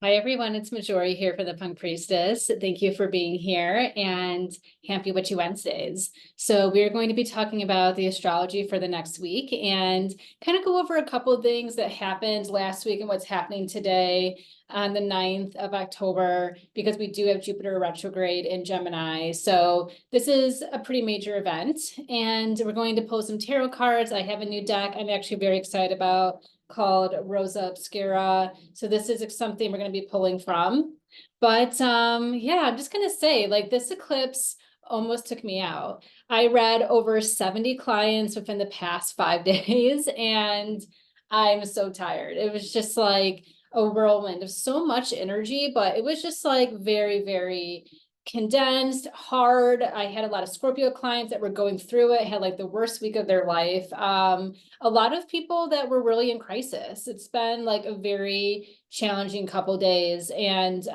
Hi, everyone. It's Majori here for the Punk Priestess. Thank you for being here and happy Witchy Wednesdays. So we're going to be talking about the astrology for the next week and kind of go over a couple of things that happened last week and what's happening today on the 9th of October, because we do have Jupiter retrograde in Gemini. So this is a pretty major event, and we're going to pull some tarot cards. I have a new deck I'm actually very excited about, called Rosa Obscura. So this is something we're going to be pulling from. But yeah, I'm just going to say, like, this eclipse almost took me out. I read over 70 clients within the past 5 days, and I'm so tired. It was just like a whirlwind of so much energy, but it was just like very, very condensed, hard. I had a lot of Scorpio clients that were going through it, had like the worst week of their life. A lot of people that were really in crisis. It's been like a very challenging couple days. And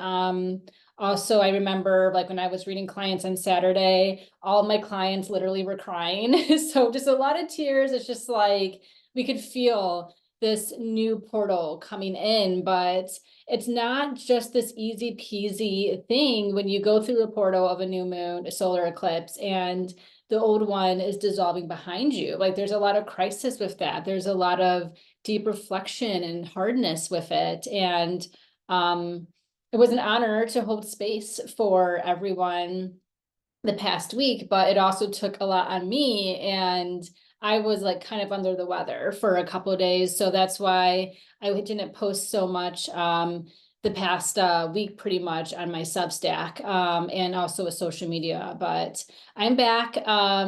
also, I remember like when I was reading clients on Saturday, all my clients literally were crying. So just a lot of tears. It's just like we could feel this new portal coming in, but it's not just this easy peasy thing when you go through a portal of a new moon, a solar eclipse, and the old one is dissolving behind you. Like there's a lot of crisis with that. There's a lot of deep reflection and hardness with it. And it was an honor to hold space for everyone the past week, but it also took a lot on me, and I was like kind of under the weather for a couple of days. So that's why I didn't post so much the past week, pretty much on my Substack and also with social media. But I'm back,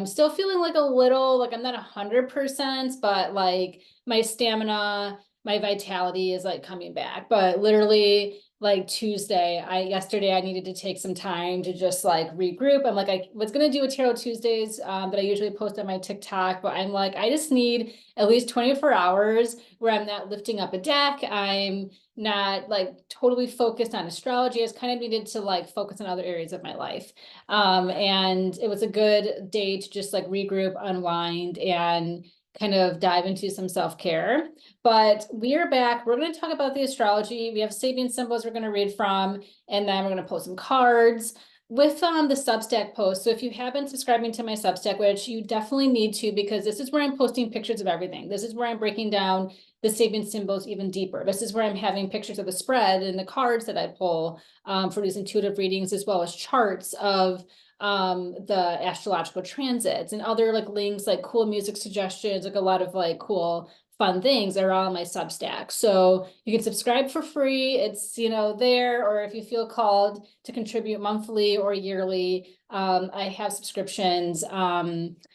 still feeling like a little, like I'm not 100%, but like my stamina, my vitality is like coming back. But literally like yesterday I needed to take some time to just like regroup. I'm like, I was gonna do a Tarot Tuesdays that I usually post on my TikTok, but I'm like, I just need at least 24 hours where I'm not lifting up a deck. I'm not like totally focused on astrology. I just kind of needed to like focus on other areas of my life. And it was a good day to just like regroup, unwind, and kind of dive into some self-care. But we are back. We're going to talk about the astrology. We have Sabian symbols we're going to read from, and then we're going to pull some cards with the Substack post. So if you have been subscribing to my Substack, which you definitely need to, because this is where I'm posting pictures of everything. This is where I'm breaking down the Sabian symbols even deeper. This is where I'm having pictures of the spread and the cards that I pull for these intuitive readings, as well as charts of the astrological transits and other like links, like cool music suggestions, like a lot of like cool fun things are all on my Substack. So you can subscribe for free. It's, there, or if you feel called to contribute monthly or yearly, I have subscriptions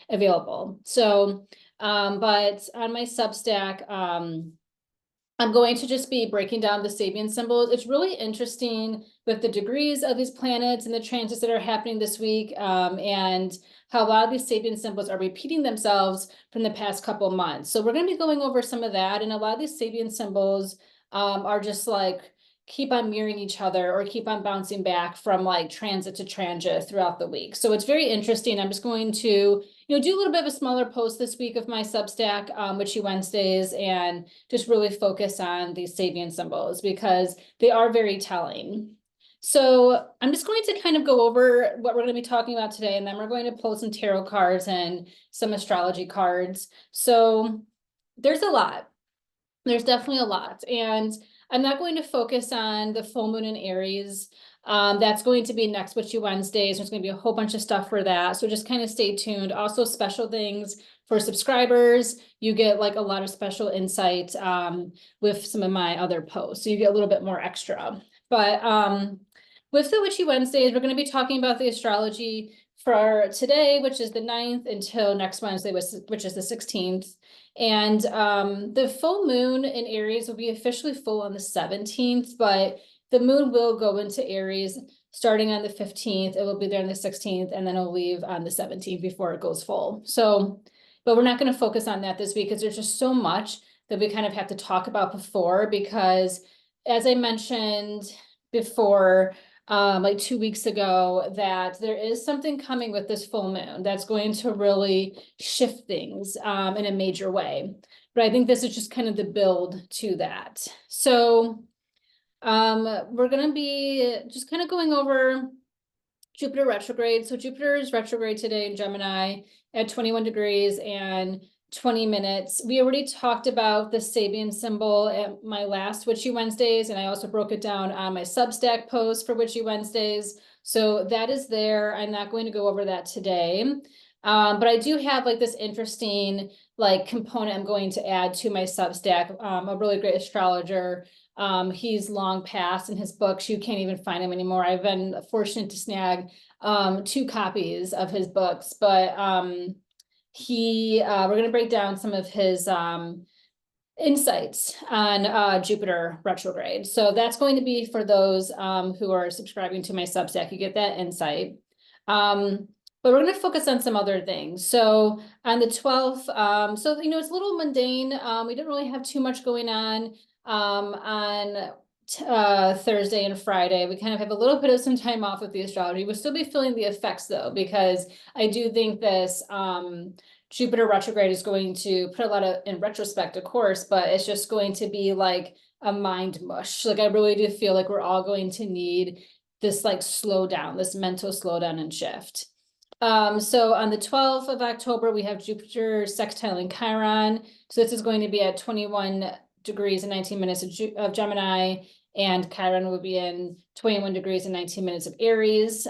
available. So, but on my Substack, I'm going to just be breaking down the Sabian symbols. It's really interesting with the degrees of these planets and the transits that are happening this week, and how a lot of these Sabian symbols are repeating themselves from the past couple of months. So we're going to be going over some of that, and a lot of these Sabian symbols are just like keep on mirroring each other or keep on bouncing back from like transit to transit throughout the week. So it's very interesting. I'm just going to do a little bit of a smaller post this week of my Substack, Witchy Wednesdays, and just really focus on these Sabian symbols because they are very telling. So I'm just going to kind of go over what we're going to be talking about today, and then we're going to pull some tarot cards and some astrology cards. So there's a lot. There's definitely a lot. And I'm not going to focus on the full moon in Aries. That's going to be next Witchy Wednesdays. There's going to be a whole bunch of stuff for that. So just kind of stay tuned. Also special things for subscribers. You get like a lot of special insight with some of my other posts. So you get a little bit more extra. But with the Witchy Wednesdays, we're going to be talking about the astrology for today, which is the 9th, until next Wednesday, which is the 16th. And the full moon in Aries will be officially full on the 17th, but the moon will go into Aries starting on the 15th. It will be there on the 16th, and then it'll leave on the 17th before it goes full. So, but we're not going to focus on that this week because there's just so much that we kind of have to talk about before, because as I mentioned before, like 2 weeks ago, that there is something coming with this full moon that's going to really shift things in a major way. But I think this is just kind of the build to that. So We're gonna be just kind of going over Jupiter retrograde. So Jupiter is retrograde today in Gemini at 21 degrees and 20 minutes. We already talked about the Sabian symbol at my last Witchy Wednesdays, and I also broke it down on my Substack post for Witchy Wednesdays. So that is there. I'm not going to go over that today. But I do have like this interesting like component I'm going to add to my Substack, a really great astrologer. He's long passed in his books. You can't even find him anymore. I've been fortunate to snag 2 copies of his books, but we're going to break down some of his insights on Jupiter retrograde. So that's going to be for those who are subscribing to my Substack. You get that insight. But we're going to focus on some other things. So on the 12th, so, you know, it's a little mundane. We didn't really have too much going on Thursday and Friday. We kind of have a little bit of some time off with the astrology. We'll still be feeling the effects though, because I do think this Jupiter retrograde is going to put a lot of, in retrospect, of course, but it's just going to be like a mind mush. Like I really do feel like we're all going to need this like slowdown, this mental slowdown and shift. So on the 12th of October, we have Jupiter sextiling Chiron. So this is going to be at 21 degrees and 19 minutes of Gemini, and Chiron will be in 21 degrees and 19 minutes of Aries.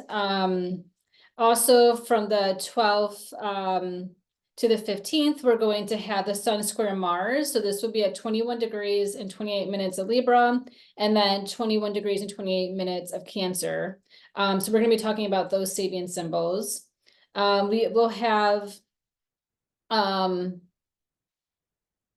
Also from the 12th to the 15th, we're going to have the Sun square Mars. So this will be at 21 degrees and 28 minutes of Libra, and then 21 degrees and 28 minutes of Cancer. So we're going to be talking about those Sabian symbols. We will have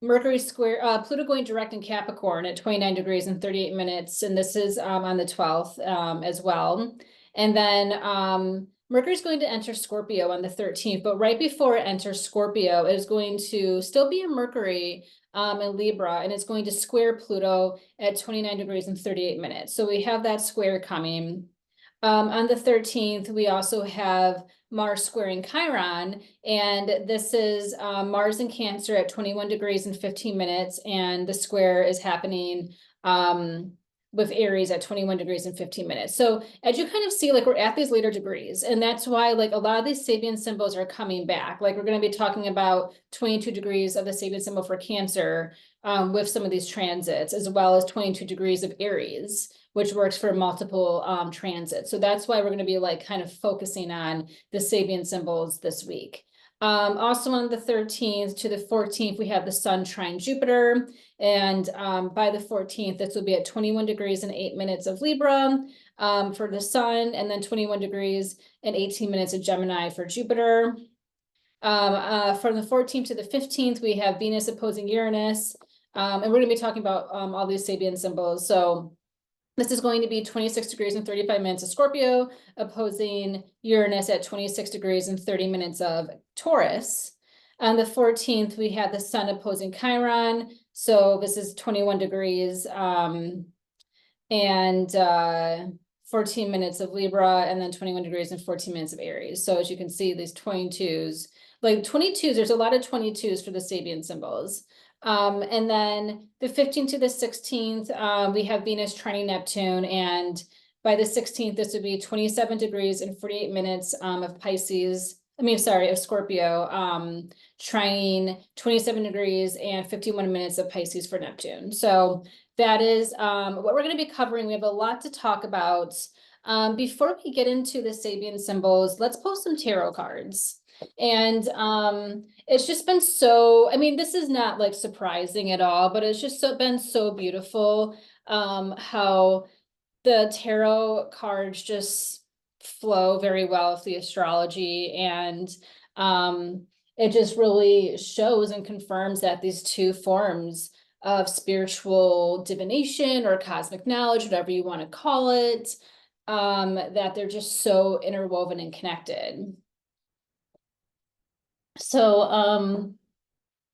Mercury square, Pluto going direct in Capricorn at 29 degrees and 38 minutes. And this is on the 12th as well. And then Mercury's going to enter Scorpio on the 13th, but right before it enters Scorpio, it is going to still be in Mercury in Libra, and it's going to square Pluto at 29 degrees and 38 minutes. So we have that square coming. On the 13th, we also have Mars squaring Chiron, and this is Mars in Cancer at 21 degrees and 15 minutes, and the square is happening with Aries at 21 degrees and 15 minutes. So as you kind of see, like we're at these later degrees, and that's why like a lot of these Sabian symbols are coming back. Like we're going to be talking about 22 degrees of the Sabian symbol for Cancer with some of these transits, as well as 22 degrees of Aries, which works for multiple transits. So that's why we're going to be like kind of focusing on the Sabian symbols this week. Also on the 13th to the 14th, we have the Sun trine Jupiter. And by the 14th, this will be at 21 degrees and 8 minutes of Libra for the Sun, and then 21 degrees and 18 minutes of Gemini for Jupiter. From the 14th to the 15th, we have Venus opposing Uranus. And we're going to be talking about all these Sabian symbols. So this is going to be 26 degrees and 35 minutes of Scorpio, opposing Uranus at 26 degrees and 30 minutes of Taurus. On the 14th, we have the Sun opposing Chiron. So this is 21 degrees and 14 minutes of Libra, and then 21 degrees and 14 minutes of Aries. So as you can see, these 22s, like 22s, there's a lot of 22s for the Sabian symbols. And then the 15th to the 16th, we have Venus trining Neptune, and by the 16th, this would be 27 degrees and 48 minutes of Pisces. Of Scorpio, trining 27 degrees and 51 minutes of Pisces for Neptune. So that is what we're going to be covering. We have a lot to talk about. Before we get into the Sabian symbols, let's pull some tarot cards. And it's just been so, this is not like surprising at all, but it's just been so beautiful how the tarot cards just flow very well with the astrology, and it just really shows and confirms that these two forms of spiritual divination or cosmic knowledge, whatever you want to call it, that they're just so interwoven and connected. So,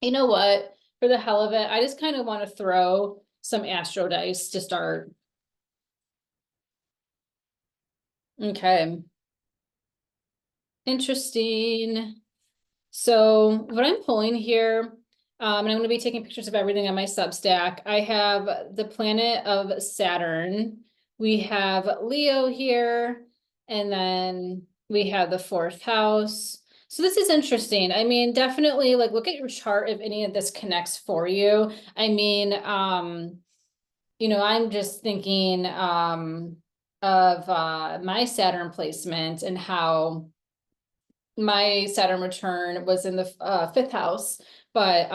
you know what? For the hell of it, I just kind of want to throw some astro dice to start. Okay. Interesting. So what I'm pulling here, And I'm going to be taking pictures of everything on my Substack. I have the planet of Saturn. We have Leo here, and then we have the fourth house. So this is interesting. I mean, definitely like look at your chart if any of this connects for you. I mean, you know, I'm just thinking of my Saturn placement and how my Saturn return was in the fifth house, but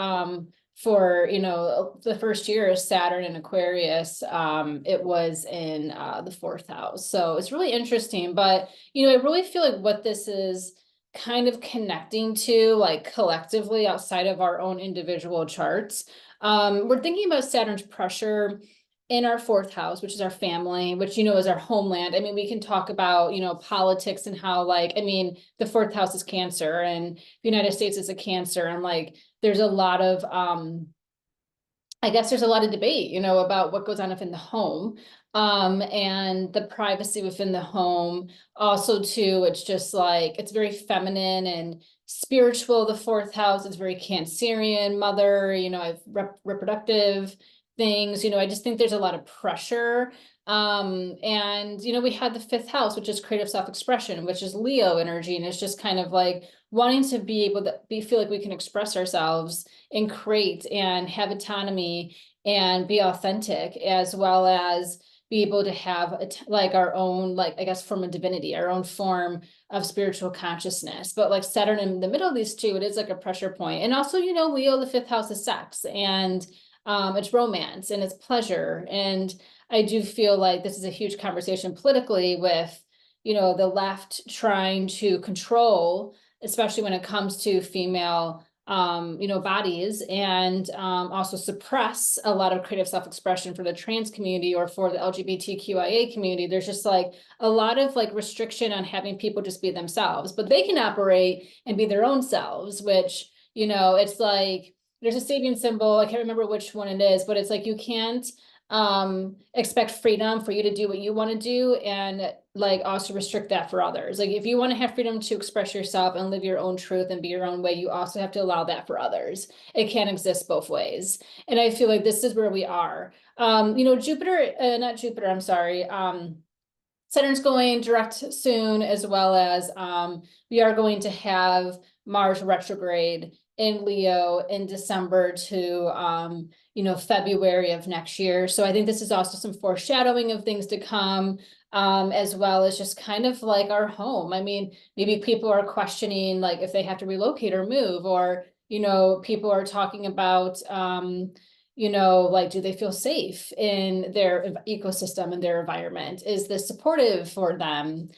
for you know the first year of Saturn in Aquarius, it was in the fourth house. So it's really interesting. But you know, I really feel like what this is kind of connecting to, like collectively outside of our own individual charts. We're thinking about Saturn's pressure in our fourth house, which is our family, which, you know, is our homeland. I mean, we can talk about, you know, politics and how, like, I mean, the fourth house is Cancer and the United States is a Cancer. And like, there's a lot of, I guess there's a lot of debate, you know, about what goes on within the home, and the privacy within the home. Also, too, it's just like, it's very feminine and spiritual. The fourth house is very Cancerian, mother, you know, I've reproductive things, you know, I just think there's a lot of pressure. And, you know, we had the fifth house, which is creative self-expression, which is Leo energy. And it's just kind of like wanting to be able to feel like we can express ourselves and create and have autonomy and be authentic, as well as be able to have like our own, like, I guess, form of divinity, our own form of spiritual consciousness. But like Saturn in the middle of these two, it is like a pressure point. And also, you know, Leo, the fifth house is sex, and it's romance and it's pleasure. And I do feel like this is a huge conversation politically with, you know, the left trying to control, especially when it comes to female, you know, bodies, and also suppress a lot of creative self-expression for the trans community or for the LGBTQIA community. There's just like a lot of like restriction on having people just be themselves, but they can operate and be their own selves, which, you know, it's like, there's a Sabian symbol, I can't remember which one it is, but it's like you can't expect freedom for you to do what you want to do and like also restrict that for others. Like if you want to have freedom to express yourself and live your own truth and be your own way, you also have to allow that for others. It can't exist both ways. And I feel like this is where we are. You know, not Jupiter, I'm sorry. Saturn's going direct soon, as well as we are going to have Mars retrograde in Leo in December to you know, February of next year. So I think this is also some foreshadowing of things to come, as well as just kind of like our home. I mean, maybe people are questioning like if they have to relocate or move, or, you know, people are talking about you know, like, do they feel safe in their ecosystem and their environment? Is this supportive for them?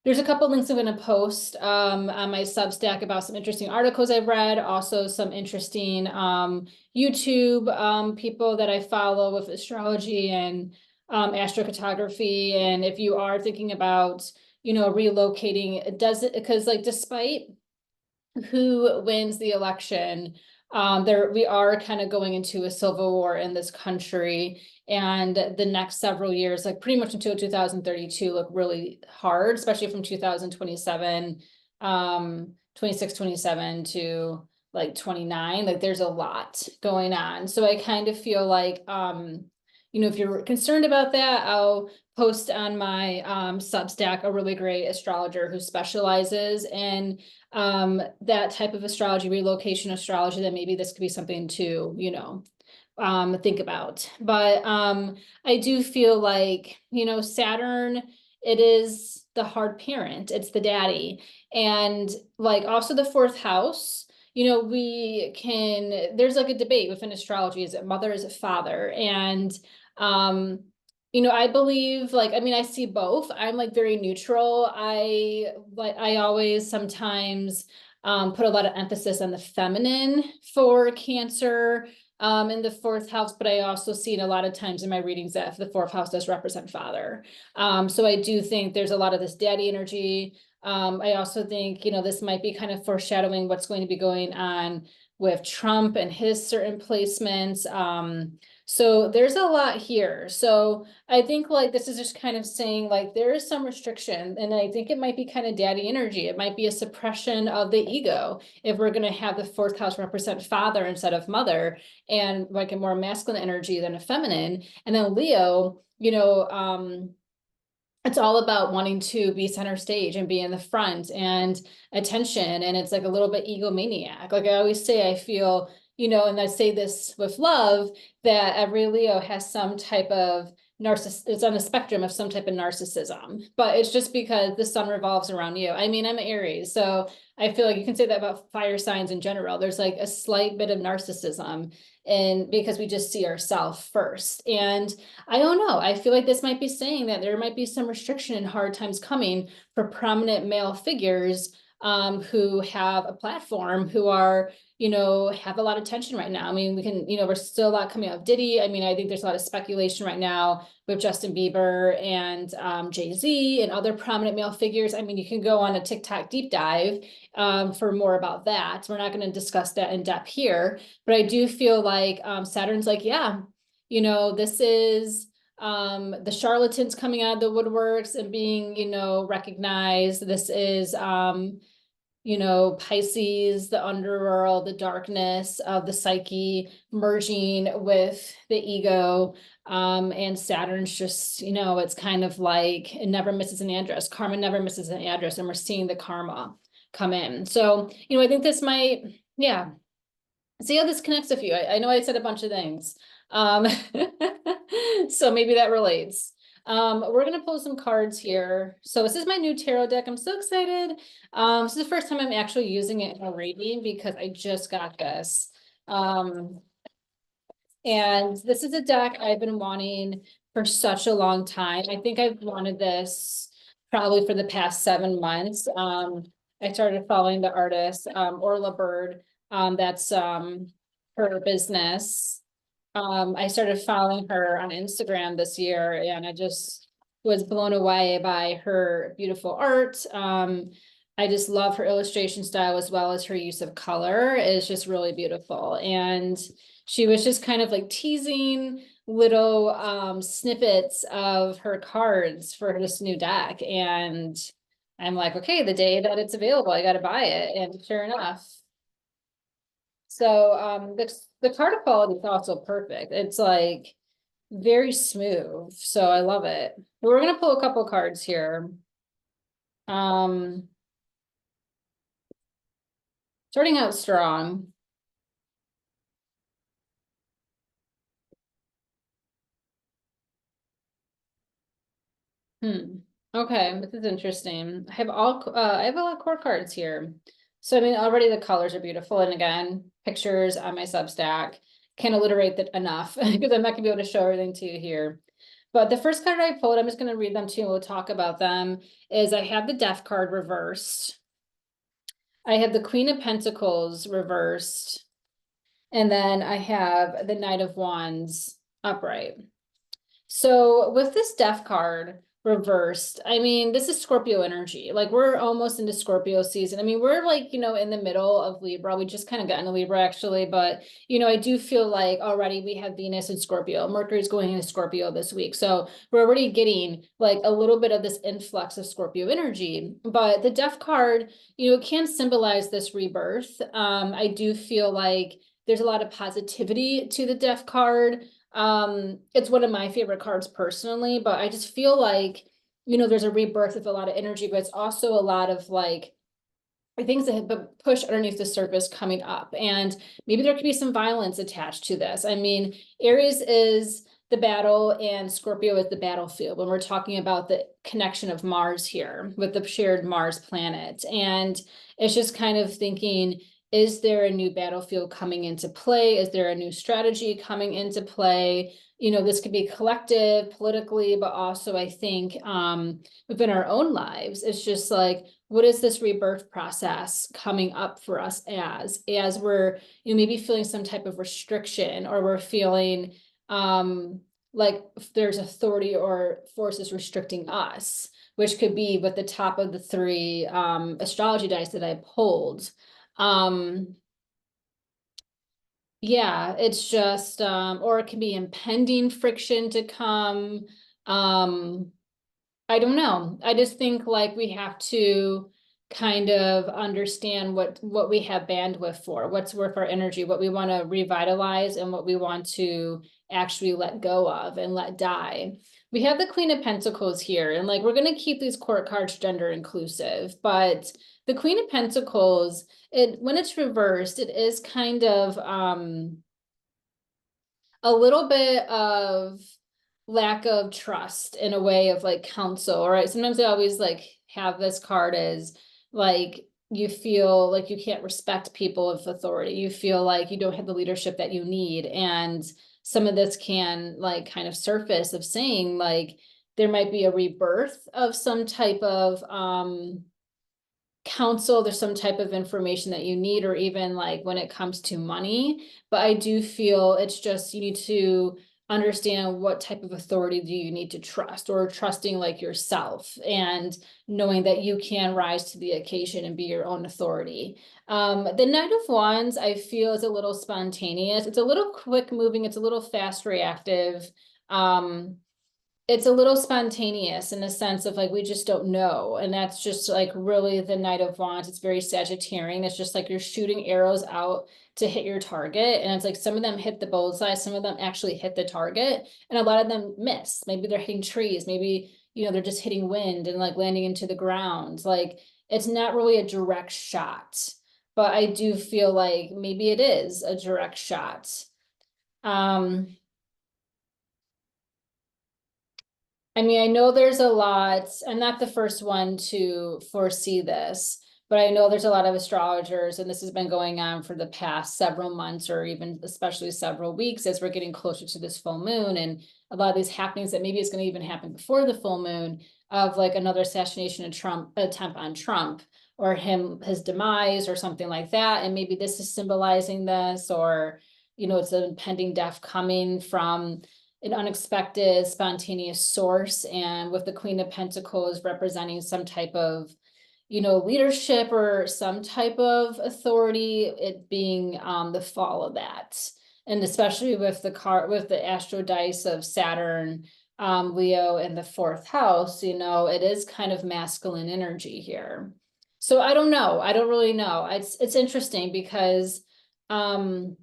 There's a couple links I'm going to post on my Substack about some interesting articles I've read, also some interesting YouTube people that I follow with astrology and astrocartography. And if you are thinking about, you know, relocating, it does it because like despite who wins the election, we are kind of going into a civil war in this country, and the next several years, like pretty much until 2032, look really hard, especially from 2027, 26, 27 to like 29. Like there's a lot going on. So I kind of feel like, you know, if you're concerned about that, I'll post on my Substack a really great astrologer who specializes in that type of astrology, relocation astrology, that maybe this could be something to, you know, think about. But I do feel like, you know, Saturn, it is the hard parent, it's the daddy. And like also the fourth house, you know, there's like a debate within astrology, is it mother, is it father? And you know, I believe, like, I mean, I see both. I'm like very neutral. I always sometimes put a lot of emphasis on the feminine for Cancer in the fourth house, but I also see it a lot of times in my readings that the fourth house does represent father. So I do think there's a lot of this daddy energy. I also think, you know, this might be kind of foreshadowing what's going to be going on with Trump and his certain placements. So there's a lot here. So I think like this is just kind of saying like there is some restriction, and I think it might be kind of daddy energy. It might be a suppression of the ego if we're going to have the fourth house represent father instead of mother, and like a more masculine energy than a feminine. And then Leo, it's all about wanting to be center stage and be in the front and attention. And it's like a little bit egomaniac. Like I always say, I feel, and I say this with love, that every Leo has some type of it's on the spectrum of some type of narcissism, but it's just because the sun revolves around you. I mean, I'm an Aries, so I feel like you can say that about fire signs in general. There's like a slight bit of narcissism, and because we just see ourselves first. And I don't know. I feel like this might be saying that there might be some restriction and hard times coming for prominent male figures who have a platform, who are, have a lot of tension right now. I mean, we can, we're still a lot coming out of Diddy. I mean, I think there's a lot of speculation right now with Justin Bieber and Jay-Z and other prominent male figures. I mean, you can go on a TikTok deep dive for more about that. We're not going to discuss that in depth here, but I do feel like Saturn's like, yeah, this is the charlatans coming out of the woodworks and being, recognized. This is Pisces, the underworld, the darkness of the psyche merging with the ego. And Saturn's just, it's kind of like it never misses an address. Karma never misses an address, and we're seeing the karma come in. So, I think this might, yeah. See how this connects with you. I know I said a bunch of things. So maybe that relates. We're gonna pull some cards here. So this is my new tarot deck. I'm so excited. This is the first time I'm actually using it in a reading because I just got this. And this is a deck I've been wanting for such a long time. I think I've wanted this probably for the past 7 months. I started following the artist, Orla Bird. That's her business. I started following her on Instagram this year, and I just was blown away by her beautiful art. I just love her illustration style as well as her use of color is just really beautiful. And she was just kind of like teasing little snippets of her cards for this new deck. And I'm like, okay, the day that it's available, I got to buy it. And sure enough. So the card quality is also perfect. It's like very smooth. So I love it. But we're gonna pull a couple cards here. Starting out strong. Okay, this is interesting. I have a lot of core cards here. So I mean, already the colors are beautiful, and again, pictures on my Substack. Can't alliterate that enough because I'm not gonna be able to show everything to you here. But the first card I pulled, I'm just gonna read them to you and we'll talk about them, is I have the Death card reversed. I have the Queen of Pentacles reversed. And then I have the Knight of Wands upright. So with this Death card reversed, I mean, this is Scorpio energy. Like we're almost into Scorpio season. I mean, we're like, in the middle of Libra. We just kind of got into Libra actually, but I do feel like already we have Venus in Scorpio. Mercury's going into Scorpio this week. So we're already getting like a little bit of this influx of Scorpio energy. But the Death card, it can symbolize this rebirth. I do feel like there's a lot of positivity to the Death card. It's one of my favorite cards personally, but I just feel like, there's a rebirth with a lot of energy, but it's also a lot of like things that have been pushed underneath the surface coming up. And maybe there could be some violence attached to this. I mean, Aries is the battle and Scorpio is the battlefield when we're talking about the connection of Mars here with the shared Mars planet. And it's just kind of thinking, is there a new battlefield coming into play? Is there a new strategy coming into play? This could be collective politically, but also I think within our own lives, it's just like, what is this rebirth process coming up for us as we're, maybe feeling some type of restriction, or we're feeling like there's authority or forces restricting us, which could be with the top of the 3 astrology dice that I pulled. Yeah, it's just, or it can be impending friction to come. Um, I don't know. I just think like we have to kind of understand what we have bandwidth for, what's worth our energy, what we want to revitalize and what we want to actually let go of and let die. We have the Queen of Pentacles here, and like we're going to keep these court cards gender inclusive, but the Queen of Pentacles, it when it's reversed, it is kind of a little bit of lack of trust in a way of like counsel, right? Sometimes I always like have this card as like you feel like you can't respect people of authority. You feel like you don't have the leadership that you need. And some of this can like kind of surface of saying like there might be a rebirth of some type of counsel, there's some type of information that you need, or even like when it comes to money. But I do feel it's just you need to understand what type of authority do you need to trust, or trusting like yourself and knowing that you can rise to the occasion and be your own authority. The Knight of Wands, I feel, is a little spontaneous. It's a little quick moving, it's a little fast reactive. It's a little spontaneous in the sense of like we just don't know, and that's just like really the Knight of Wands. It's very Sagittarian. It's just like you're shooting arrows out to hit your target, and it's like some of them hit the bullseye, some of them actually hit the target, and a lot of them miss. Maybe they're hitting trees, maybe they're just hitting wind and like landing into the ground. Like it's not really a direct shot, but I do feel like maybe it is a direct shot. um I mean, I know there's a lot, I'm not the first one to foresee this, but I know there's a lot of astrologers, and this has been going on for the past several months, or even especially several weeks, as we're getting closer to this full moon, and a lot of these happenings that maybe it's going to even happen before the full moon, of like another assassination of Trump, attempt on Trump, or his demise, or something like that. And maybe this is symbolizing this, or it's an impending death coming from an unexpected, spontaneous source. And with the Queen of Pentacles representing some type of, leadership or some type of authority, it being the fall of that. And especially with with the astro dice of Saturn, Leo in the fourth house, it is kind of masculine energy here. So I don't know. I don't really know. It's interesting because I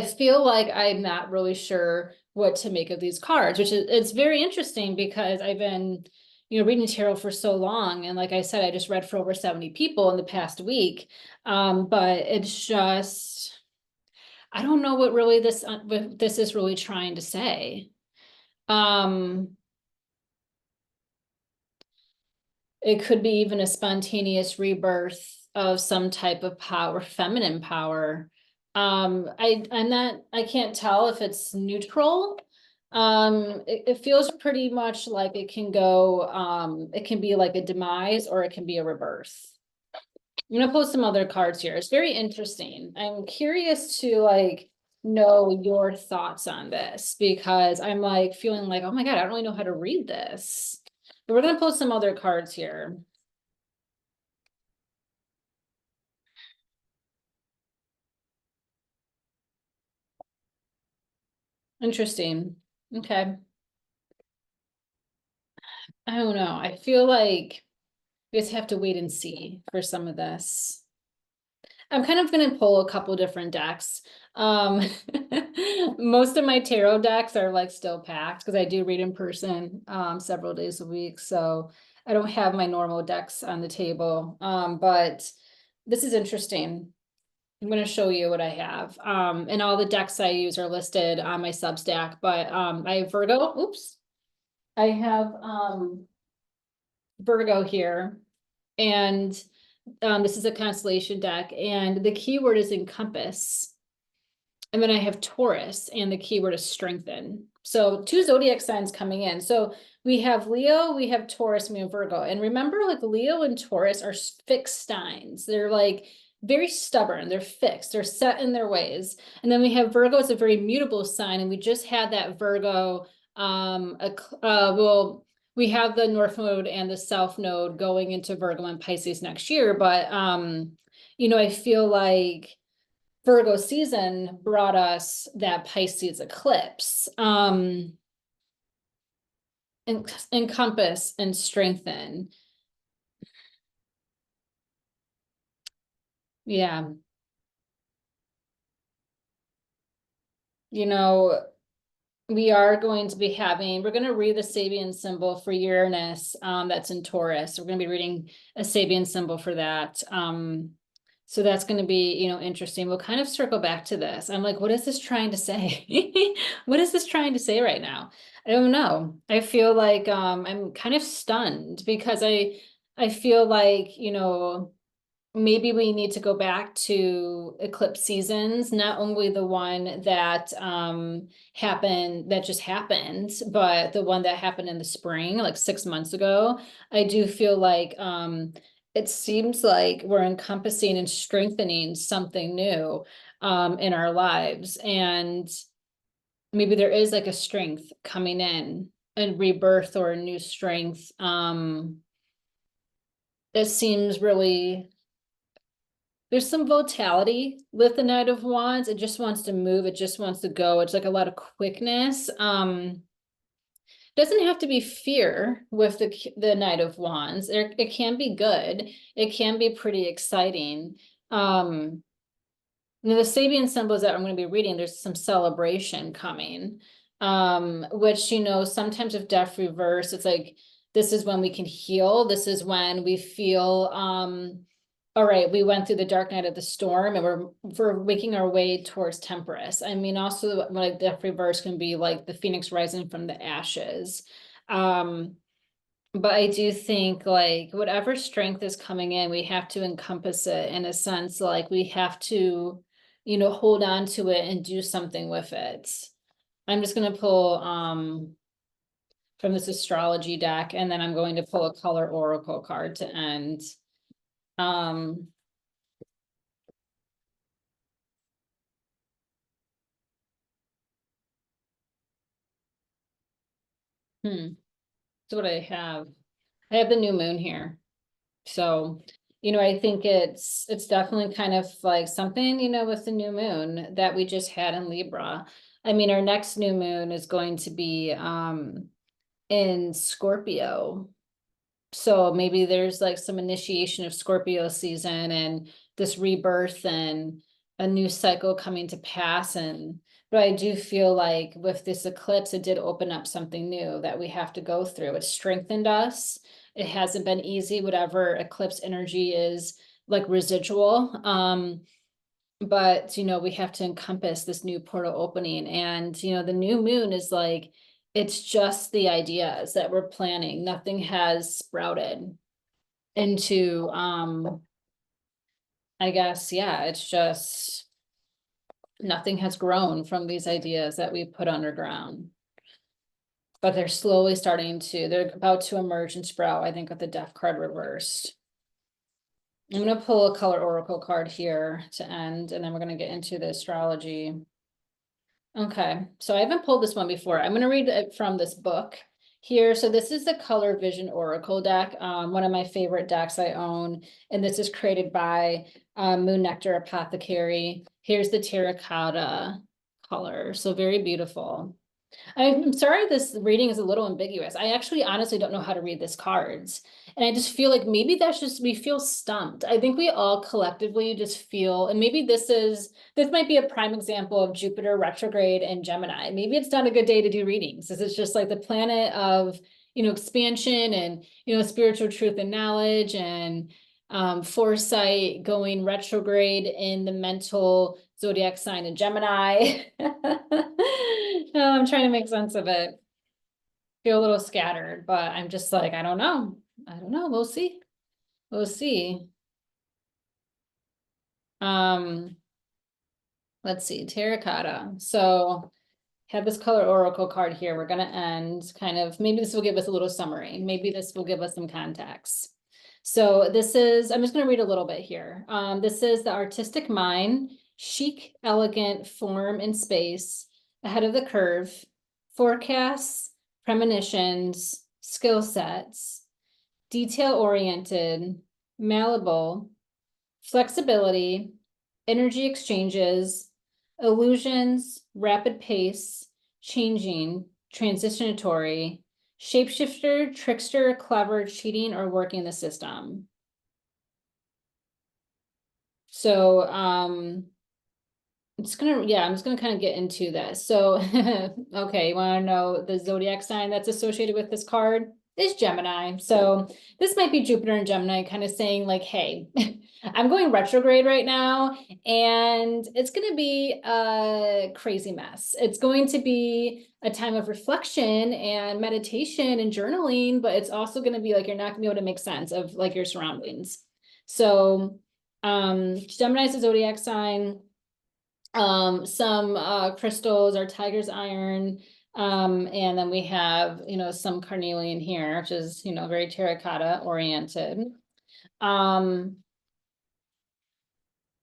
feel like I'm not really sure what to make of these cards, which is it's very interesting because I've been, reading tarot for so long. And like I said, I just read for over 70 people in the past week. But it's just, I don't know what this is really trying to say. Um, it could be even a spontaneous rebirth of some type of power, feminine power. I can't tell if it's neutral. It feels pretty much like it can go, it can be like a demise, or it can be a rebirth. I'm gonna post some other cards here. It's very interesting. I'm curious to like know your thoughts on this, because I'm like feeling like, oh my God, I don't really know how to read this. But we're gonna post some other cards here. Interesting. Okay. I don't know. I feel like we just have to wait and see for some of this. I'm kind of going to pull a couple different decks. Um, most of my tarot decks are like still packed because I do read in person several days a week. So I don't have my normal decks on the table. But this is interesting. I'm going to show you what I have. And all the decks I use are listed on my Substack, but I have Virgo. Oops. I have Virgo here, and this is a constellation deck, and the keyword is encompass. And then I have Taurus, and the keyword is strengthen. So 2 zodiac signs coming in. So we have Leo, we have Taurus, and we have Virgo. And remember, like Leo and Taurus are fixed signs. They're like very stubborn. They're fixed. They're set in their ways. And then we have Virgo as a very mutable sign. And we just had that Virgo, well, we have the North Node and the South Node going into Virgo and Pisces next year. But, I feel like Virgo season brought us that Pisces eclipse, encompass and strengthen. Yeah. You know, we are going to be having, we're going to read the Sabian symbol for Uranus, that's in Taurus. So we're going to be reading a Sabian symbol for that. So that's going to be, interesting. We'll kind of circle back to this. I'm like, what is this trying to say? What is this trying to say right now? I don't know. I feel like I'm kind of stunned because I feel like, maybe we need to go back to eclipse seasons, not only the one that just happened, but the one that happened in the spring, like 6 months ago. I do feel like it seems like we're encompassing and strengthening something new in our lives. And maybe there is like a strength coming in, a rebirth or a new strength. It seems really, there's some vitality with the Knight of Wands. It just wants to move. It just wants to go. It's like a lot of quickness. Doesn't have to be fear with the Knight of Wands. It can be good. It can be pretty exciting. The Sabian symbols that I'm going to be reading, there's some celebration coming. Which, sometimes with death reverse, it's like, this is when we can heal. This is when we feel, all right, we went through the dark night of the storm and we're making our way towards temperance. I mean, also like death reverse can be like the phoenix rising from the ashes. But I do think like whatever strength is coming in, we have to encompass it in a sense, like we have to, hold on to it and do something with it. I'm just going to pull from this astrology deck, and then I'm going to pull a color oracle card to end. That's what I have. I have the new moon here. So, I think it's definitely kind of like something, with the new moon that we just had in Libra. I mean, our next new moon is going to be in Scorpio. So maybe there's like some initiation of Scorpio season and this rebirth and a new cycle coming to pass. But I do feel like with this eclipse, it did open up something new that we have to go through. It strengthened us. It hasn't been easy, whatever eclipse energy is like residual. But we have to encompass this new portal opening. And the new moon is like, it's just the ideas that we're planning. Nothing has sprouted into I guess, yeah, it's just nothing has grown from these ideas that we put underground. But they're slowly they're about to emerge and sprout, I think, with the death card reversed. I'm going to pull a color oracle card here to end, and then we're going to get into the astrology. Okay, so I haven't pulled this one before. I'm going to read it from this book here. So this is the Color Vision Oracle deck, one of my favorite decks I own. And this is created by Moon Nectar Apothecary. Here's the terracotta color. So very beautiful. I'm sorry this reading is a little ambiguous. I actually honestly don't know how to read these cards. And I just feel like maybe that's just, we feel stumped. I think we all collectively just feel, and maybe this might be a prime example of Jupiter retrograde and Gemini. Maybe it's not a good day to do readings. This is just like the planet of, expansion and, spiritual truth and knowledge and foresight going retrograde in the mental zodiac sign in Gemini. I'm trying to make sense of it. Feel a little scattered, but I'm just like, I don't know. We'll see. We'll see. Let's see, terracotta. So have this color oracle card here. We're going to end kind of, maybe this will give us a little summary. Maybe this will give us some context. So I'm just going to read a little bit here. This is the artistic mind, chic, elegant form in space, ahead of the curve, forecasts, premonitions, skill sets, detail-oriented, malleable, flexibility, energy exchanges, illusions, rapid pace, changing, transitionatory, shapeshifter, trickster, clever, cheating, or working the system. So I'm just gonna kind of get into this. So, okay, you want to know the zodiac sign that's associated with this card is Gemini. So this might be Jupiter and Gemini kind of saying like, hey, I'm going retrograde right now, and it's gonna be a crazy mess. It's going to be a time of reflection and meditation and journaling, but it's also gonna be like you're not gonna be able to make sense of like your surroundings. So Gemini is a zodiac sign. Some crystals are tiger's iron. And then we have, some carnelian here, which is, very terracotta oriented.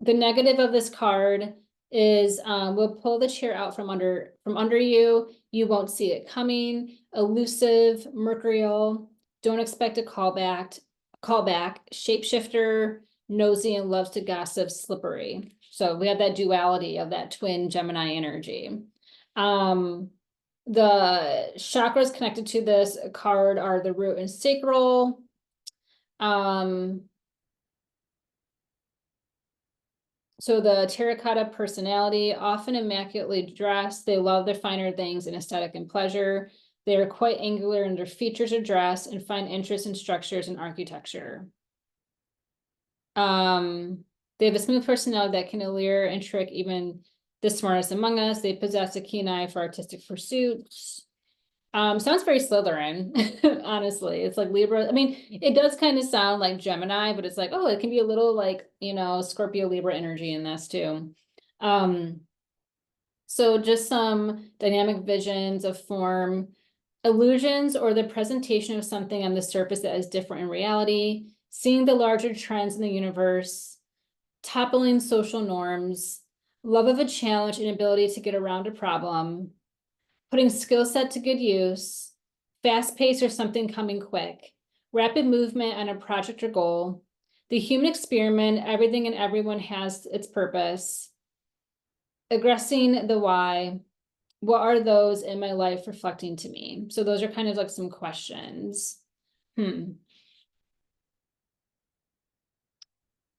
The negative of this card is we'll pull the chair out from under you. You won't see it coming. Elusive, mercurial, don't expect a callback, shapeshifter, nosy and loves to gossip, slippery. So we have that duality of that twin Gemini energy. The chakras connected to this card are the root and sacral. So the terracotta personality, often immaculately dressed, they love their finer things in aesthetic and pleasure. They are quite angular in their features of dress and find interest in structures and architecture. They have a smooth personality that can allure and trick even the smartest among us. They possess a keen eye for artistic pursuits. Sounds very Slytherin, honestly. It's like Libra. I mean, it does kind of sound like Gemini, but it's like, oh, it can be a little like, Scorpio Libra energy in this too. So just some dynamic visions of form, illusions, or the presentation of something on the surface that is different in reality, seeing the larger trends in the universe, toppling social norms, love of a challenge and ability to get around a problem, putting skill set to good use, fast pace or something coming quick, rapid movement on a project or goal, the human experiment, everything and everyone has its purpose, aggressing the why, what are those in my life reflecting to me? So those are kind of like some questions.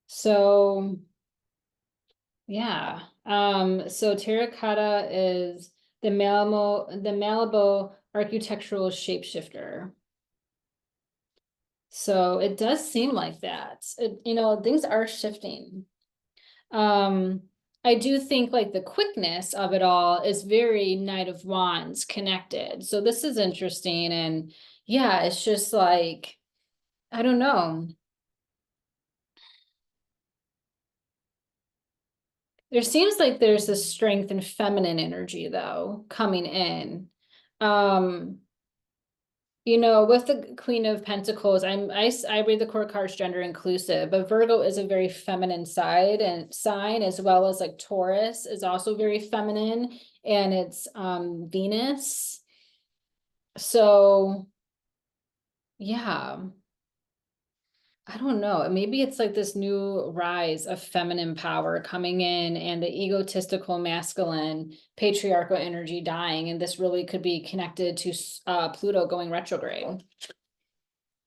So yeah. So terracotta is the Malibu architectural shapeshifter. So it does seem like that. Things are shifting. I do think like the quickness of it all is very Knight of Wands connected. So this is interesting. And yeah, it's just like, I don't know. There seems like there's this strength and feminine energy though coming in. With the Queen of Pentacles, I read the core cards gender inclusive, but Virgo is a very feminine side and sign, as well as like Taurus is also very feminine, and it's Venus. So yeah, I don't know. Maybe it's like this new rise of feminine power coming in and the egotistical masculine patriarchal energy dying. And this really could be connected to Pluto going retrograde.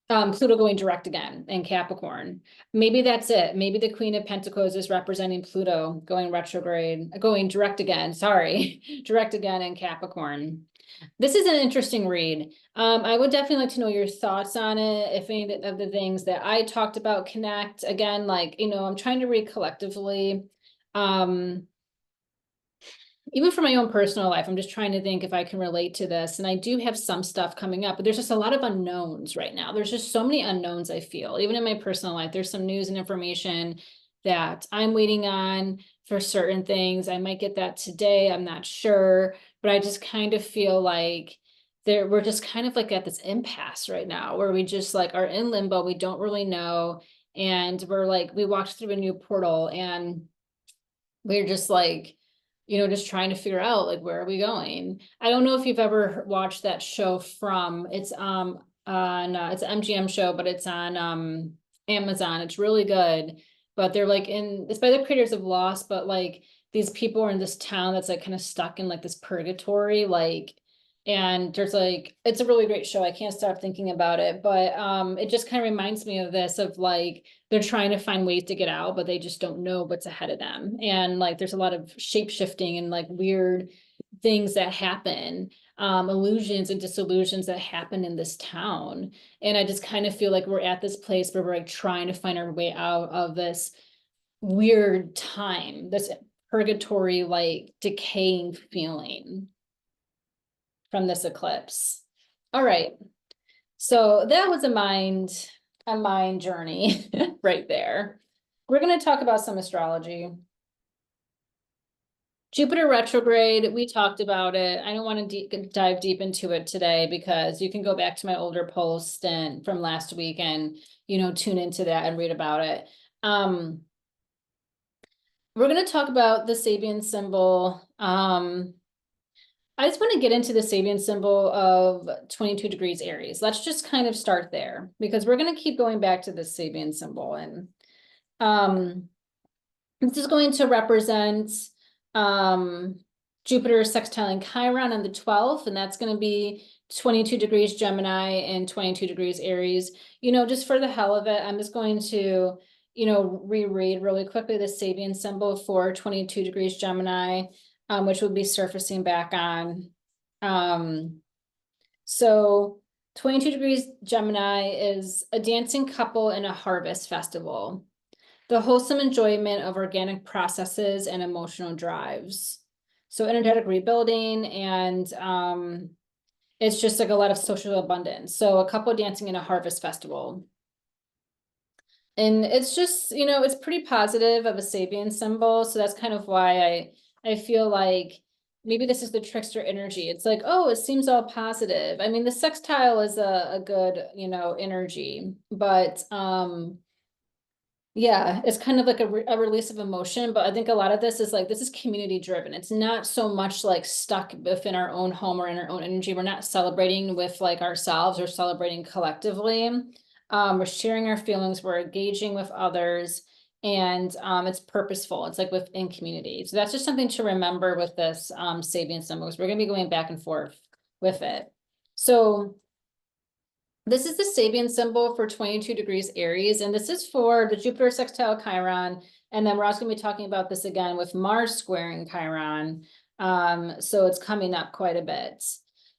Pluto going direct again in Capricorn. Maybe that's it. Maybe the Queen of Pentacles is representing Pluto going retrograde, going direct again. Sorry, direct again in Capricorn. This is an interesting read. I would definitely like to know your thoughts on it. If any of the things that I talked about connect. Again, like, I'm trying to read collectively. Even for my own personal life, I'm just trying to think if I can relate to this. And I do have some stuff coming up, but there's just a lot of unknowns right now. There's just so many unknowns, I feel. Even in my personal life, there's some news and information that I'm waiting on for certain things. I might get that today. I'm not sure, but I just kind of feel like we're just kind of like at this impasse right now where we just like are in limbo. We don't really know. And we're like, we walked through a new portal and we're just like, just trying to figure out like, where are we going? I don't know if you've ever watched that show it's on, it's an MGM show, but it's on Amazon. It's really good. but they're like it's by the creators of Lost, but like these people are in this town that's like kind of stuck in like this purgatory, like, and there's like, it's a really great show. I can't stop thinking about it, but it just kind of reminds me of this, of like, they're trying to find ways to get out, but they just don't know what's ahead of them. And like, there's a lot of shape shifting and like weird things that happen, illusions and disillusions that happen in this town. And I just kind of feel like we're at this place where we're like trying to find our way out of this weird time, this purgatory, like decaying feeling from this eclipse. All right. So that was a mind journey right there. We're going to talk about some astrology. Jupiter retrograde, we talked about it. I don't want to dive deep into it today because you can go back to my older post and from last week and, tune into that and read about it. We're going to talk about the Sabian symbol. I just want to get into the Sabian symbol of 22 degrees Aries. Let's just kind of start there because we're going to keep going back to the Sabian symbol. And this is going to represent Jupiter sextiling Chiron on the 12th, and that's going to be 22 degrees Gemini and 22 degrees Aries. Just for the hell of it, I'm just going to, reread really quickly the Sabian symbol for 22 degrees Gemini, which will be surfacing back on. So 22 degrees Gemini is a dancing couple in a harvest festival. The wholesome enjoyment of organic processes and emotional drives. So energetic rebuilding, and it's just like a lot of social abundance. So a couple dancing in a harvest festival. And it's just, it's pretty positive of a Sabian symbol. So that's kind of why I feel like maybe this is the trickster energy. It's like, oh, it seems all positive. I mean, the sextile is a good, energy, but yeah, it's kind of like a release of emotion, but I think a lot of this is community driven. It's not so much like stuck within our own home or in our own energy. We're not celebrating with like ourselves or celebrating collectively. We're sharing our feelings, we're engaging with others, and it's purposeful. It's like within community. So that's just something to remember with this Sabian symbols. We're going to be going back and forth with it. So this is the Sabian symbol for 22 degrees Aries, and this is for the Jupiter sextile Chiron. And then we're also going to be talking about this again with Mars squaring Chiron. So it's coming up quite a bit.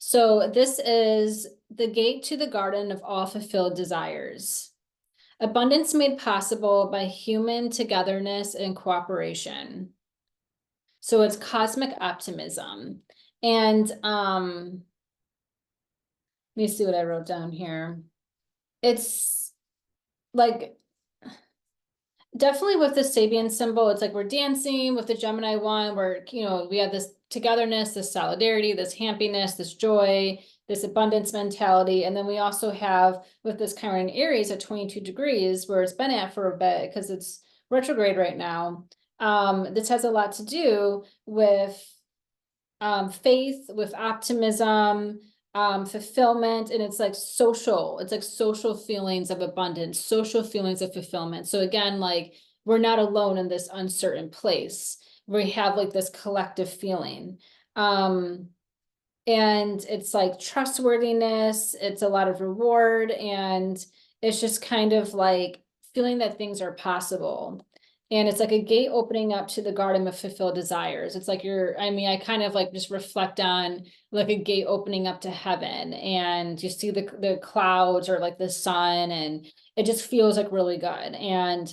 So this is the gate to the garden of all fulfilled desires. Abundance made possible by human togetherness and cooperation. So it's cosmic optimism. And let me see what I wrote down here. It's like definitely with the Sabian symbol, it's like we're dancing with the Gemini one, where we have this togetherness, this solidarity, this happiness, this joy, this abundance mentality. And then we also have with this Chiron Aries at 22 degrees, where it's been at for a bit because it's retrograde right now. This has a lot to do with faith, with optimism, fulfillment, and it's like social feelings of abundance, social feelings of fulfillment. So again, like we're not alone in this uncertain place. We have like this collective feeling. And it's like trustworthiness, it's a lot of reward, and it's just kind of like feeling that things are possible. And it's like a gate opening up to the garden of fulfilled desires. It's like I kind of like just reflect on like a gate opening up to heaven, and you see the clouds or like the sun, and it just feels like really good. And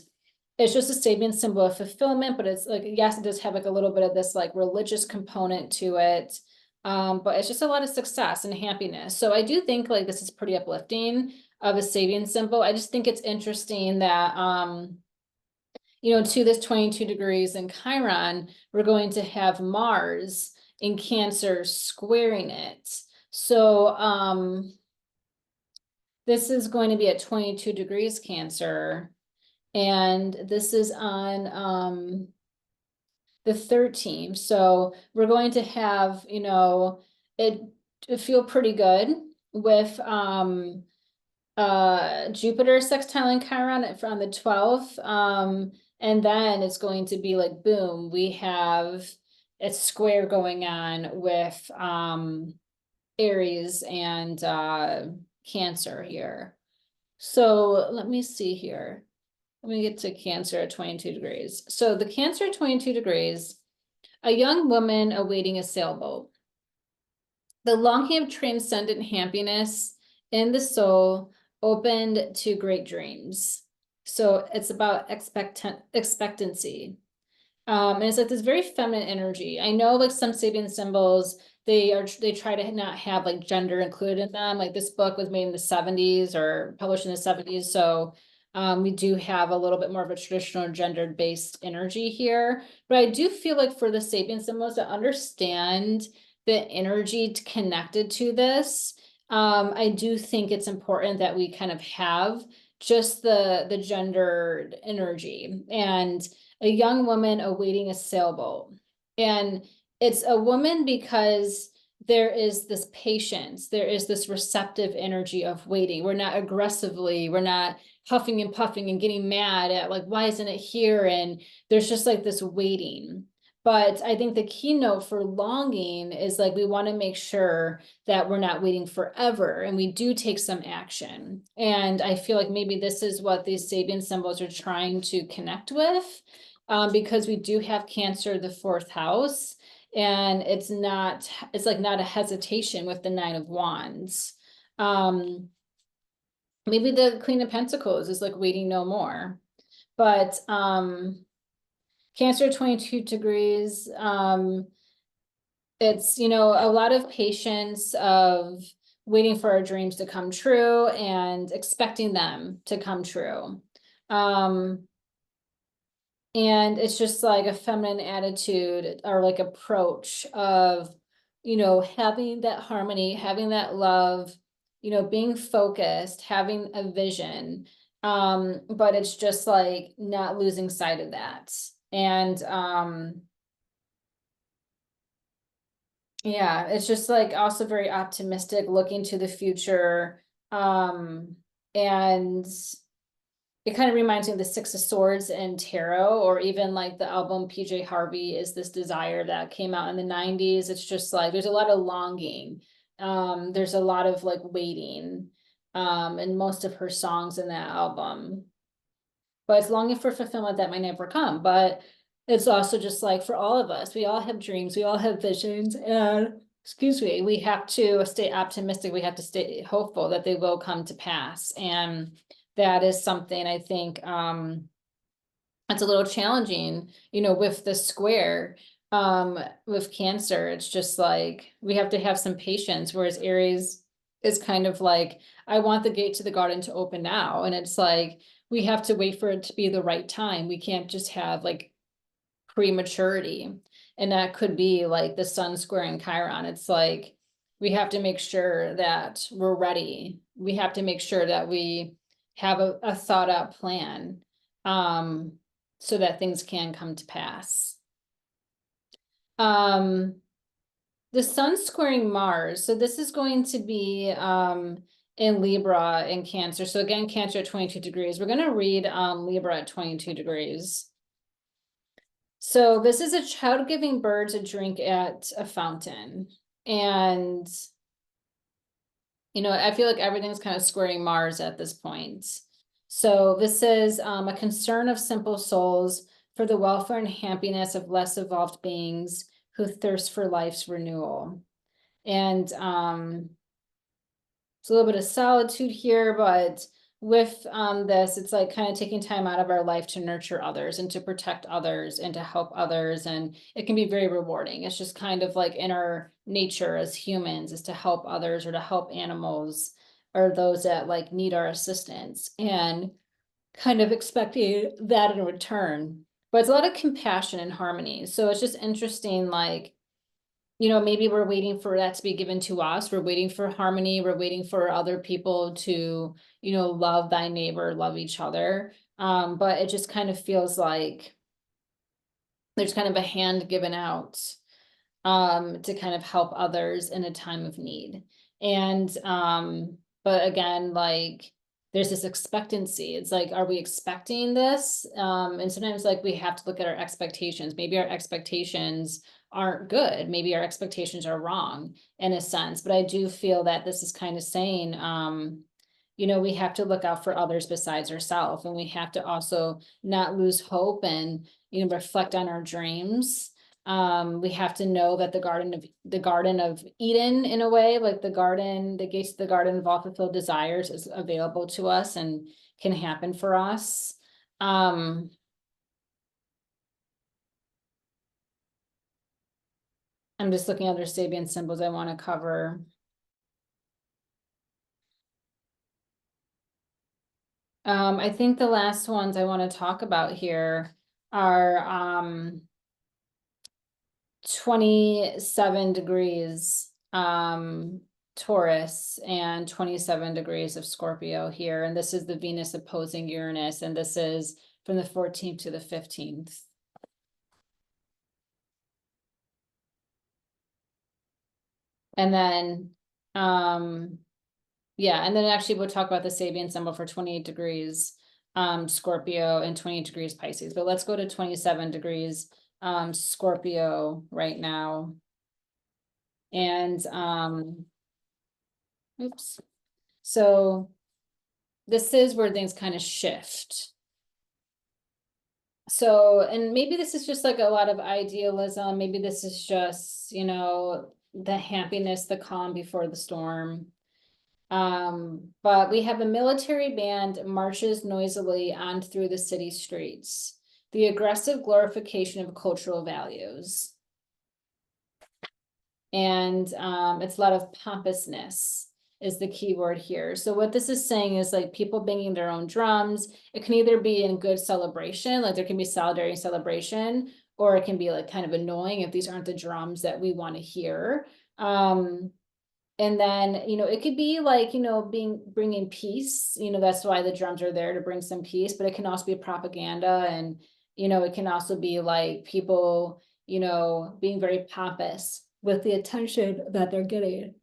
it's just a Sabian symbol of fulfillment, but it's like, yes, it does have like a little bit of this like religious component to it. But it's just a lot of success and happiness. So I do think like this is pretty uplifting of a Sabian symbol. I just think it's interesting that, to this 22 degrees in Chiron, we're going to have Mars in Cancer squaring it. So this is going to be at 22 degrees Cancer, and this is on the 13th. So we're going to have, it feel pretty good with Jupiter sextiling Chiron on the 12th. And then it's going to be like, boom, we have a square going on with Aries and Cancer here. So let me see here. Let me get to Cancer at 22 degrees. So the Cancer at 22 degrees, a young woman awaiting a sailboat. The longing of transcendent happiness in the soul opened to great dreams. So it's about expectancy. And it's like this very feminine energy. I know like some Sabian symbols, they try to not have like gender included in them. Like this book was made in the 70s or published in the 70s. So we do have a little bit more of a traditional gendered based energy here. But I do feel like for the Sabian symbols to understand the energy connected to this, I do think it's important that we kind of have just the gendered energy. And a young woman awaiting a sailboat. And it's a woman because there is this patience, there is this receptive energy of waiting. We're not aggressively, we're not huffing and puffing and getting mad at like, why isn't it here? And there's just like this waiting. But I think the keynote for longing is like, we want to make sure that we're not waiting forever and we do take some action. And I feel like maybe this is what these Sabian symbols are trying to connect with, because we do have Cancer, the fourth house, and it's like not a hesitation with the Nine of Wands. Maybe the Queen of Pentacles is like waiting no more. But Cancer 22 degrees, it's, you know, a lot of patience of waiting for our dreams to come true and expecting them to come true. And it's just like a feminine attitude or like approach of, you know, having that harmony, having that love, you know, being focused, having a vision. But it's just like not losing sight of that. And yeah, it's just like also very optimistic, looking to the future. And it kind of reminds me of the Six of Swords and Tarot, or even like the album PJ Harvey Is This Desire that came out in the 90s. It's just like there's a lot of longing. There's a lot of like waiting in most of her songs in that album. But it's longing for fulfillment that might never come. But it's also just like for all of us, we all have dreams, we all have visions, and excuse me, we have to stay optimistic, we have to stay hopeful that they will come to pass. And that is something I think it's a little challenging, you know, with the square, with Cancer. It's just like we have to have some patience, whereas Aries is kind of like, I want the gate to the garden to open now. And it's like we have to wait for it to be the right time. We can't just have like prematurity. And that could be like the Sun squaring Chiron. It's like we have to make sure that we're ready. We have to make sure that we have a thought out plan, so that things can come to pass. The Sun squaring Mars. So this is going to be in Libra and Cancer. So again, Cancer at 22 degrees. We're going to read Libra at 22 degrees. So this is a child giving birds a drink at a fountain. And, you know, I feel like everything's kind of squaring Mars at this point. So this is a concern of simple souls for the welfare and happiness of less evolved beings who thirst for life's renewal. And it's a little bit of solitude here, but with this, it's like kind of taking time out of our life to nurture others and to protect others and to help others. And it can be very rewarding. It's just kind of like in our nature as humans is to help others or to help animals or those that like need our assistance, and kind of expecting that in return. But it's a lot of compassion and harmony. So it's just interesting, like, you know, maybe we're waiting for that to be given to us. We're waiting for harmony. We're waiting for other people to, you know, love thy neighbor, love each other. But it just kind of feels like there's kind of a hand given out to kind of help others in a time of need. And but again, like there's this expectancy. It's like, are we expecting this? And sometimes like we have to look at our expectations. Maybe our expectations aren't good. Maybe our expectations are wrong in a sense, but I do feel that this is kind of saying, we have to look out for others besides ourselves, and we have to also not lose hope and, reflect on our dreams. We have to know that the Garden of Eden, in a way, like the gates of the Garden of all fulfilled desires, is available to us and can happen for us. I'm just looking at other Sabian symbols I want to cover. I think the last ones I want to talk about here are 27 degrees Taurus and 27 degrees of Scorpio here. And this is the Venus opposing Uranus, and this is from the 14th to the 15th. And then, yeah, and then actually we'll talk about the Sabian symbol for 28 degrees Scorpio and 28 degrees Pisces. But let's go to 27 degrees Scorpio right now. And oops. So this is where things kind of shift. So, and maybe this is just like a lot of idealism. Maybe this is just, the happiness, the calm before the storm. But we have a military band marches noisily on through the city streets. The aggressive glorification of cultural values. And it's a lot of pompousness is the key word here. So what this is saying is like people banging their own drums. It can either be in good celebration, like there can be solidarity celebration, or it can be like kind of annoying if these aren't the drums that we want to hear. And then, it could be like, bringing peace, that's why the drums are there, to bring some peace, but it can also be propaganda. And, it can also be like people, being very pompous with the attention that they're getting.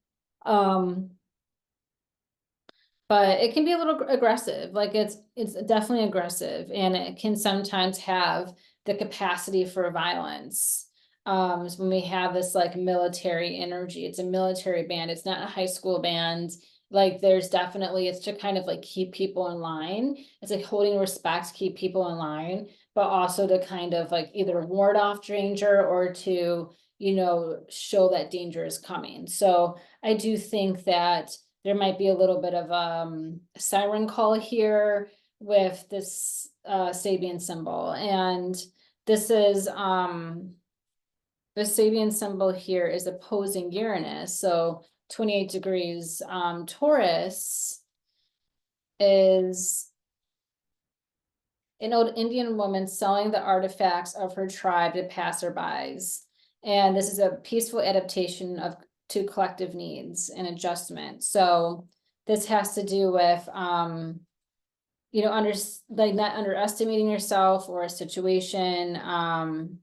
But it can be a little aggressive, like it's definitely aggressive, and it can sometimes have the capacity for violence. So when we have this like military energy, it's a military band, it's not a high school band. Like there's definitely, it's to kind of like keep people in line. It's like holding respect, keep people in line, but also to kind of like either ward off danger or to, show that danger is coming. So I do think that there might be a little bit of a siren call here with this Sabian symbol. And this is the Sabian symbol here is opposing Uranus. So 28 degrees Taurus is an old Indian woman selling the artifacts of her tribe to passerbys. And this is a peaceful adaptation to collective needs and adjustment. So this has to do with, not underestimating yourself or a situation, and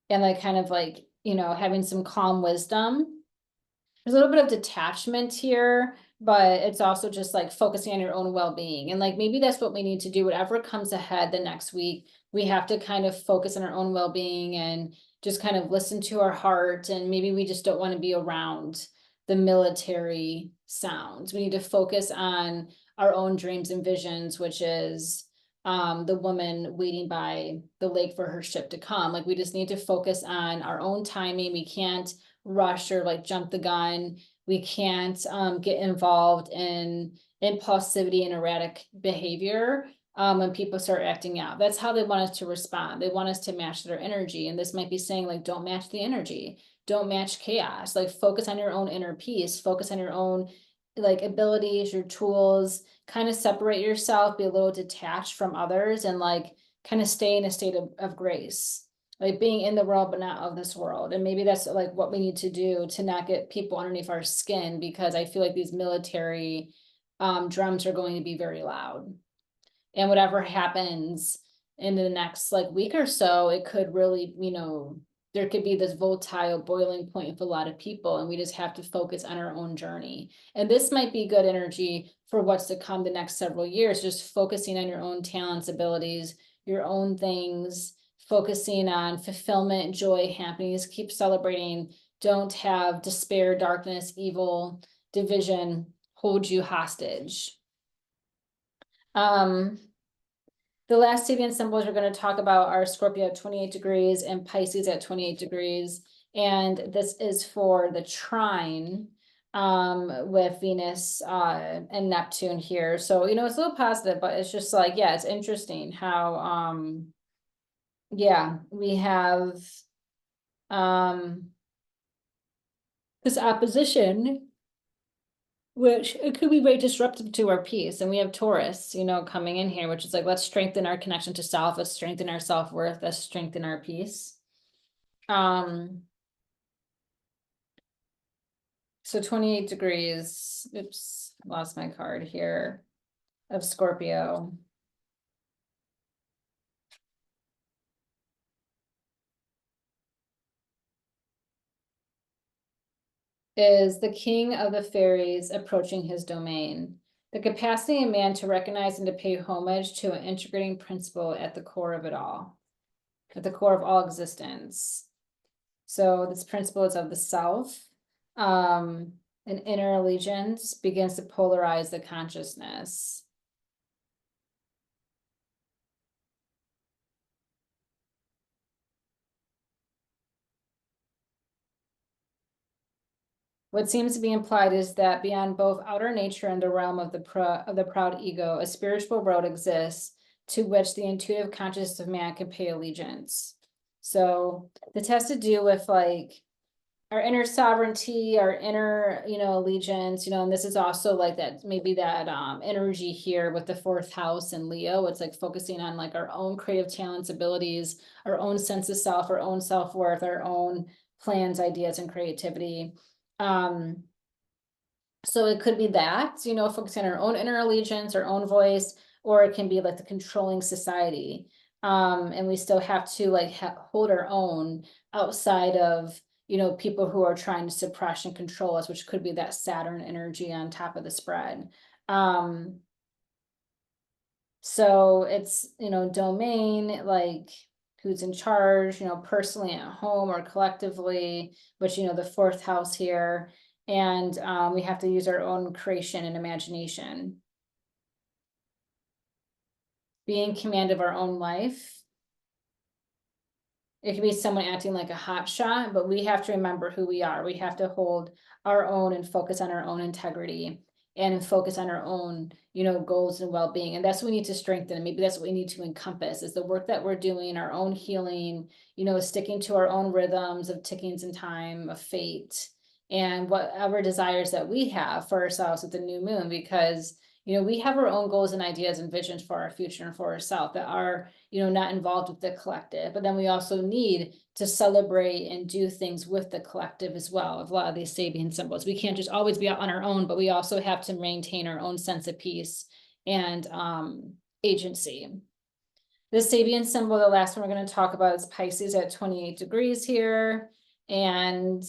like kind of like, having some calm wisdom. There's a little bit of detachment here, but it's also just like focusing on your own well-being. And like, maybe that's what we need to do. Whatever comes ahead the next week, we have to kind of focus on our own well-being and just kind of listen to our heart. And maybe we just don't want to be around the military sounds. We need to focus on our own dreams and visions, which is the woman waiting by the lake for her ship to come. Like, we just need to focus on our own timing. We can't rush or like jump the gun. We can't get involved in impulsivity and erratic behavior when people start acting out. That's how they want us to respond. They want us to match their energy. And this might be saying like, don't match the energy, don't match chaos, like focus on your own inner peace, focus on your own like abilities, your tools, kind of separate yourself, be a little detached from others, and like kind of stay in a state of grace, like being in the world but not of this world. And maybe that's like what we need to do to not get people underneath our skin, because I feel like these military drums are going to be very loud, and whatever happens in the next like week or so, it could really, there could be this volatile boiling point with a lot of people, and we just have to focus on our own journey. And this might be good energy for what's to come the next several years, just focusing on your own talents, abilities, your own things, focusing on fulfillment, joy, happiness, keep celebrating. Don't have despair, darkness, evil, division hold you hostage. The last Sabian symbols we're going to talk about are Scorpio at 28 degrees and Pisces at 28 degrees. And this is for the trine with Venus and Neptune here. So, you know, it's a little positive, but it's just like, yeah, it's interesting how, yeah, we have this opposition, which it could be very disruptive to our peace. And we have Taurus, you know, coming in here, which is like, let's strengthen our connection to self, let's strengthen our self-worth, let's strengthen our peace. So 28 degrees, oops, lost my card here, of Scorpio. Is the king of the fairies approaching his domain. The capacity in man to recognize and to pay homage to an integrating principle at the core of it all, at the core of all existence. So this principle is of the self. An inner allegiance begins to polarize the consciousness. What seems to be implied is that beyond both outer nature and the realm of the proud ego, a spiritual road exists to which the intuitive consciousness of man can pay allegiance. So this has to do with like our inner sovereignty, our inner, you know, allegiance, you know, and this is also like that, maybe that energy here with the fourth house and Leo. It's like focusing on like our own creative talents, abilities, our own sense of self, our own self-worth, our own plans, ideas, and creativity. So it could be that, you know, focusing on our own inner allegiance, our own voice, or it can be like the controlling society. And we still have to like hold our own outside of, you know, people who are trying to suppress and control us, which could be that Saturn energy on top of the spread. So it's, you know, domain, like who's in charge, you know, personally at home or collectively, which, you know, the fourth house here. And we have to use our own creation and imagination. Be in command of our own life. It could be someone acting like a hot shot, but we have to remember who we are. We have to hold our own and focus on our own integrity and focus on our own, you know, goals and well-being. And that's what we need to strengthen. Maybe that's what we need to encompass is the work that we're doing, our own healing, you know, sticking to our own rhythms of tickings in time, of fate, and whatever desires that we have for ourselves with the new moon, because, you know, we have our own goals and ideas and visions for our future and for ourselves that are, you know, not involved with the collective. But then we also need to celebrate and do things with the collective as well, of a lot of these Sabian symbols. We can't just always be out on our own, but we also have to maintain our own sense of peace and agency. The Sabian symbol, the last one we're going to talk about, is Pisces at 28 degrees here. And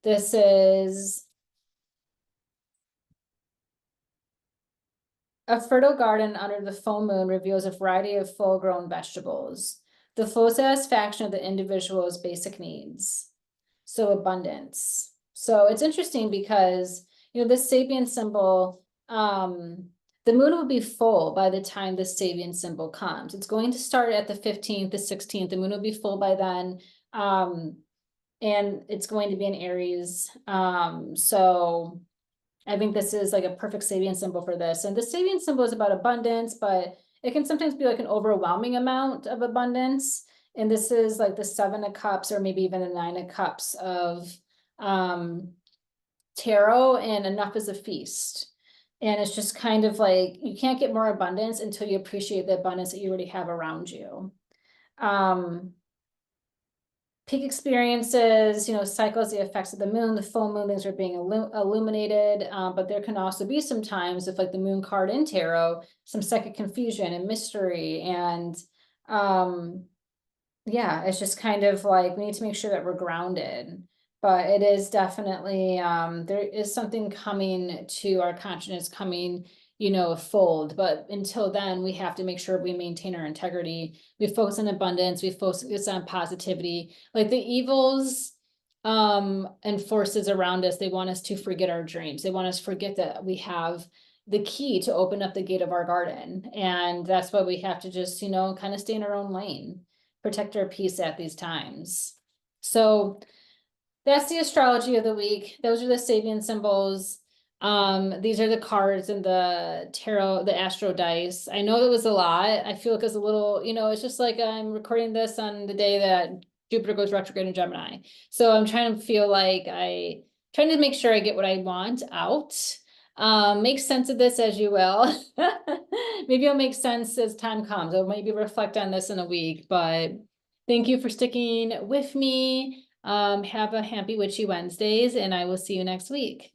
this is a fertile garden under the full moon reveals a variety of full-grown vegetables. The full satisfaction of the individual's basic needs. So abundance. So it's interesting because, you know, this Sabian symbol, the moon will be full by the time this Sabian symbol comes. It's going to start at the 15th, the 16th. The moon will be full by then. And it's going to be in Aries. So I think this is like a perfect Sabian symbol for this. And the Sabian symbol is about abundance, but it can sometimes be like an overwhelming amount of abundance. And this is like the 7 of Cups or maybe even the 9 of Cups of tarot, and enough is a feast. And it's just kind of like, you can't get more abundance until you appreciate the abundance that you already have around you. Peak experiences, you know, cycles, the effects of the moon, the full moon, things are being illuminated. But there can also be some times if like the moon card in tarot, some psychic confusion and mystery and, yeah, it's just kind of like, we need to make sure that we're grounded. But it is definitely, there is something coming to our consciousness coming, fold. But until then, we have to make sure we maintain our integrity. We focus on abundance, we focus on positivity. Like the evils, and forces around us, they want us to forget our dreams. They want us to forget that we have the key to open up the gate of our garden. And that's why we have to just, kind of stay in our own lane, protect our peace at these times. So that's the astrology of the week. Those are the Sabian symbols. These are the cards and the tarot, the astro dice. I know it was a lot. I feel like it's a little, it's just like I'm recording this on the day that Jupiter goes retrograde in Gemini. So I'm trying to feel like trying to make sure I get what I want out. Make sense of this as you will. Maybe it'll make sense as time comes. I'll maybe reflect on this in a week, but thank you for sticking with me. Have a happy Witchy Wednesdays, and I will see you next week.